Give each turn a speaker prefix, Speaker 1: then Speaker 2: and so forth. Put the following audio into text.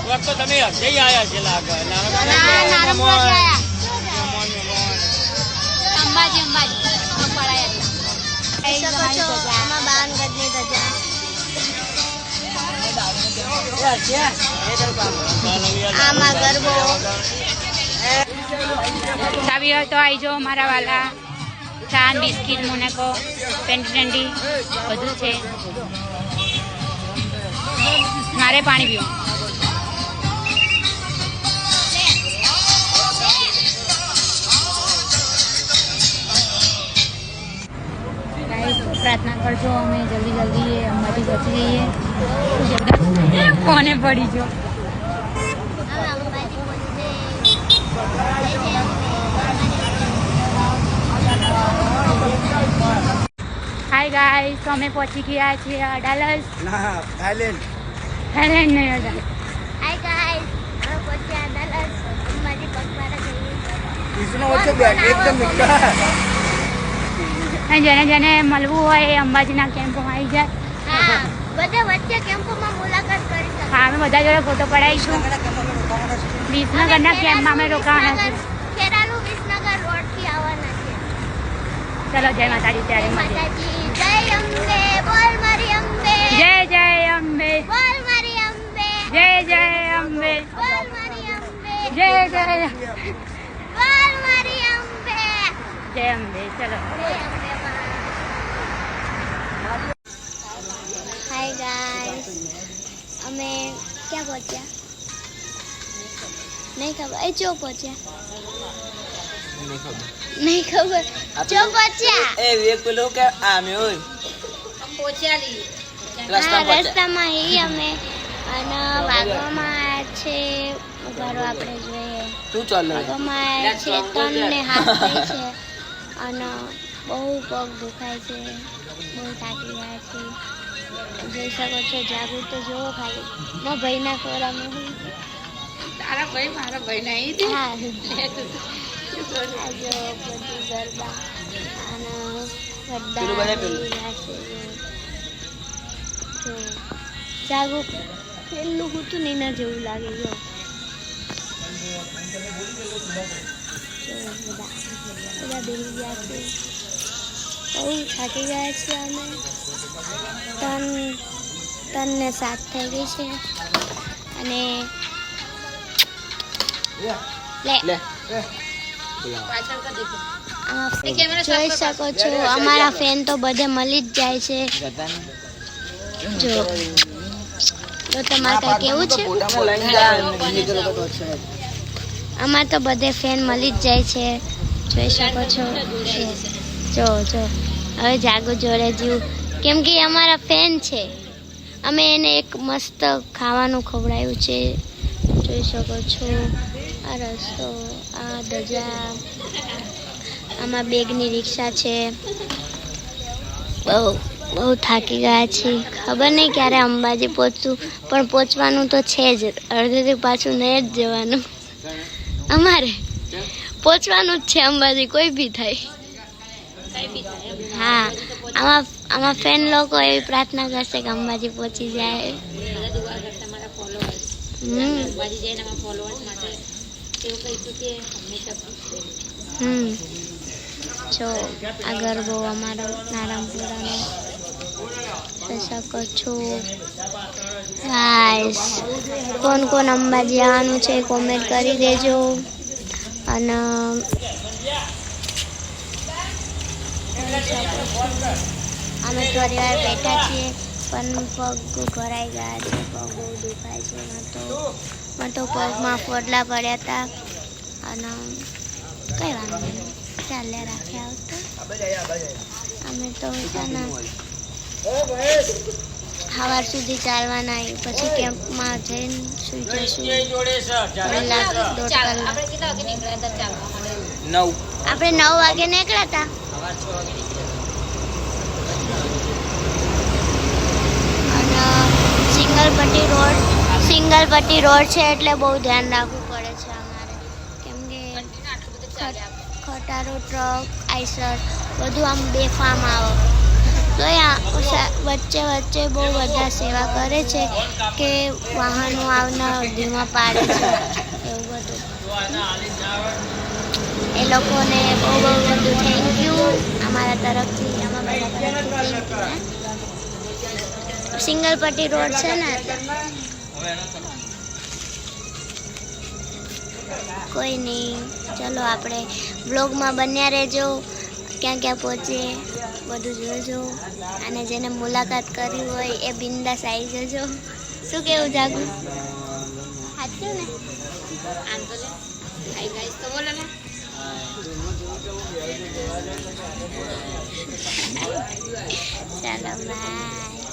Speaker 1: વખત તો તમે જઈ આયા છે લાગે
Speaker 2: અંબાજી આમાં ગરબો ચાવી હોય તો આવી જાઓ મારા વાલા. ચા બિસ્કીટ મોનેકો પેન્ટી બધું છે. મારે પાણી પીવું. પ્રાર્થના કરજો અમે જલ્દી અંબાજી પહોંચી જઈએ. કોને પડી જો હાય ગાઈસ, તો અમે પહોંચી ગયા છીએ અડાલજ.
Speaker 1: થાઈલેન્ડ
Speaker 2: નહીં અડાલજ. હાય ગાઈસ, અમે પહોંચ્યા અડાલજ. અંબાજી પગપાળા જઈએ. જેને મળવું હોય એ અંબાજીના કેમ્પમાં આવી જાય. હા, બધા વચ્ચે કેમ્પમાં મુલાકાત કરી શકે. હા, અમે બધા જોડે ફોટો પડાવીશું. વિસનગરના કેમ્પમાં અમે રોકાવાના છે. ખેરાલુ વિસનગર રોડથી આવવાના છે. ચલો, જય માતાજી. ત્યારે માતાજી. જય અંબે, બોલ મારી અંબે. જય જય અંબે, બોલ મારી અંબે. જય જય અંબે, બોલ મારી અંબે. જય જય બોલ મારી અંબે. જય અંબે. ચલો. હાય ગાઈસ, અમે ક્યાં પહોંચ્યા નહીં ખબર. એ ચો પહોંચ્યા નહીં ખબર. ચો પહોંચ્યા
Speaker 1: એ એક પેલો કે આમે હોય
Speaker 2: પહોંચ્યા રસ્તામાં હી અમે અને વાગવામાં છે. ઉભારો આપણે જોઈએ.
Speaker 1: તું ચાલ
Speaker 2: વાગવામાં છે 3 ને હાથ થઈ છે અને બહુ પગ દુખાય છે. બહુ થાકી ગયા છે. જોઈ શકો છો. જાગૃત તો જોવો ખાલી. મારા ભાઈના ખોરામાં તારા ભાઈ મારા ભાઈ નહીં. હા, આ જો બધું ગરબા અને જાગો પેલું હતું ને એના જેવું લાગે. જો બધા બેસી ગયા છે. બહુ થાકી ગયા છે. અમે 3 ને 7 થઈ ગઈ છે અને જોઈ શકો છો અમારા ફેન તો બધે મળી જ જાય છે. જો તમારે કઈ કેવું છે? અમારે તો બધે ફેન મળી જ જાય છે. જોઈ શકો છો. જો હવે જાગો જોડે જીવ, કેમ કે અમારા ફેન છે. અમે એને એક મસ્ત ખાવાનું ખવડાવ્યું છે. જોઈ શકો છો. આ રસ્તો, આ ધજા, આમાં બેગની રિક્ષા છે. બહુ થાકી ગયા છે. ખબર નહીં ક્યારે અંબાજી પહોંચશું, પણ પહોંચવાનું તો છે જ. અડધેથી પાછું નહીં જ જવાનું. અમારે પહોંચવાનું જ છે અંબાજી, કોઈ બી થાય. હા, આમાં ફેન લોકો એવી પ્રાર્થના કરશે કે અંબાજી પહોંચી જાય. જો આ ગરબો અમારો નારાયણપુરાનો જોઈ શકો છો. ગાઈસ, કોણ અંબાજી આવવાનું છે કોમેન્ટ કરી દેજો. અને અમે થોડી વાર બેઠા છીએ પણ પગ ભરાઈ ગયા છે. પગ બહુ દુખાય છે. મને તો પગમાં ફોડલા પડ્યા હતા અને કઈ વાંધો નહીં, ચાલે રાખ્યા આવતા. અમે તો સવાર સુધી ચાલવાના, પછી કેમ્પમાં જઈને સુઈ જશું. આપણે 9 વાગે નીકળ્યા હતા. અને સિંગલ પટ્ટી રોડ છે એટલે બહુ ધ્યાન રાખવું પડે છે અમારે, કેમ કે ખટારો ટ્રક આઈસર બધું આમ બેફામ આવે.
Speaker 3: તો અહીંયા વચ્ચે વચ્ચે બહુ બધા સેવા કરે છે કે વાહનો આવનાર ધીમા પાડે છે એવું બધું. એ લોકોને બહુ બહુ બધું થેન્ક યુ અમારા તરફથી, અમારા બધા તરફથી. સિંગલ પટ્ટી રોડ છે ને કોઈ નહીં. ચલો આપણે બ્લોગમાં બન્યા રહેજો, ક્યાં ક્યાં પહોંચીએ બધું જોજો. અને જેને મુલાકાત કરી હોય એ બિંદાસ આવી જજો. શું કેવું જાગુ? સાચું ને? આમ તો લે હાય ગાઈસ તો બોલો ને. ચાલો બાય.